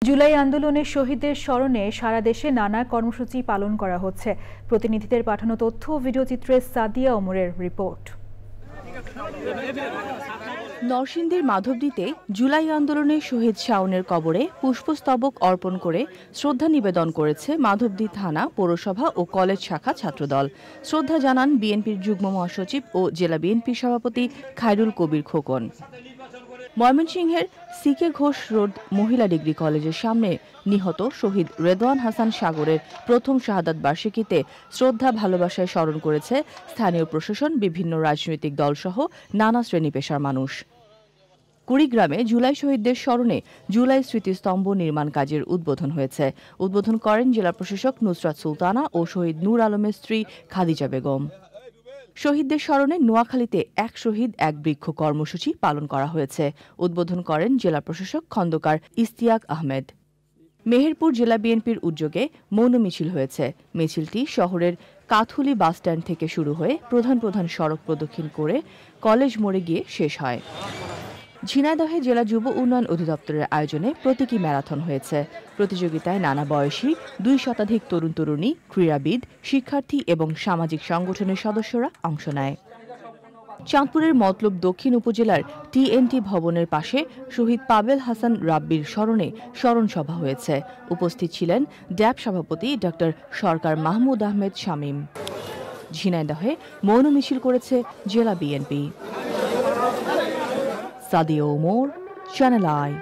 জুলাই আন্দোলনে শহীদদের স্মরণে সারা দেশে নানা কর্মসূচি পালন করা হচ্ছে। প্রতিনিধিদের পাঠানো তথ্য ও ভিডিওচিত্রে সাদিয়া ওমরের রিপোর্ট। নরসিংদীর মাধবদীতে জুলাই আন্দোলনে শহীদ শাওনের কবরে পুষ্পস্তবক অর্পণ করে শ্রদ্ধা নিবেদন করেছে মাধবদী থানা, পৌরসভা ও কলেজ শাখা ছাত্রদল। শ্রদ্ধা জানান বিএনপির যুগ্ম মহাসচিব ও জেলা বিএনপির সভাপতি খায়রুল কবির খোকন। ময়মনসিংহের সিকে ঘোষ রোড মহিলা ডিগ্রি কলেজের সামনে নিহত শহীদ রেদওয়ান হাসান সাগরের প্রথম শাহাদাত বার্ষিকীতে শ্রদ্ধা ভালোবাসায় স্মরণ করেছে স্থানীয় প্রশাসন, বিভিন্ন রাজনৈতিক দলসহ নানা শ্রেণী পেশার মানুষ। কুড়িগ্রামে জুলাই শহীদদের স্মরণে জুলাই স্মৃতিস্তম্ভ নির্মাণ কাজের উদ্বোধন হয়েছে। উদ্বোধন করেন জেলা প্রশাসক নুসরাত সুলতানা ও শহীদ নূর আলমের স্ত্রী খাদিজা বেগম। শহীদদের স্মরণে নোয়াখালীতে এক শহীদ এক বৃক্ষ কর্মসূচি পালন করা হয়েছে। উদ্বোধন করেন জেলা প্রশাসক খন্দকার ইশতিয়াক আহমেদ। মেহেরপুর জেলা বিএনপির উদ্যোগে মৌন মিছিল হয়েছে। মিছিলটি শহরের কাথুলি বাসস্ট্যান্ড থেকে শুরু হয়ে প্রধান প্রধান সড়ক প্রদক্ষিণ করে কলেজ মোড়ে গিয়ে শেষ হয়। ঝিনাইদহে জেলা যুব উন্নয়ন অধিদপ্তরের আয়োজনে প্রতীকী ম্যারাথন হয়েছে। প্রতিযোগিতায় নানা বয়সী 2 শতাধিক তরুণ তরুণী, ক্রীড়াবিদ, শিক্ষার্থী এবং সামাজিক সংগঠনের সদস্যরা অংশ নেয়। চাঁদপুরের মতলব দক্ষিণ উপজেলার টিএনটি ভবনের পাশে শহীদ পাবেল হাসান রাব্বির স্মরণে স্মরণ সভা হয়েছে। উপস্থিত ছিলেন ড্যাব সভাপতি ডক্টর সরকার মাহমুদ আহমেদ শামীম। ঝিনাইদহে মৌন মিছিল করেছে জেলা BNP. Sadia Omar, channel I.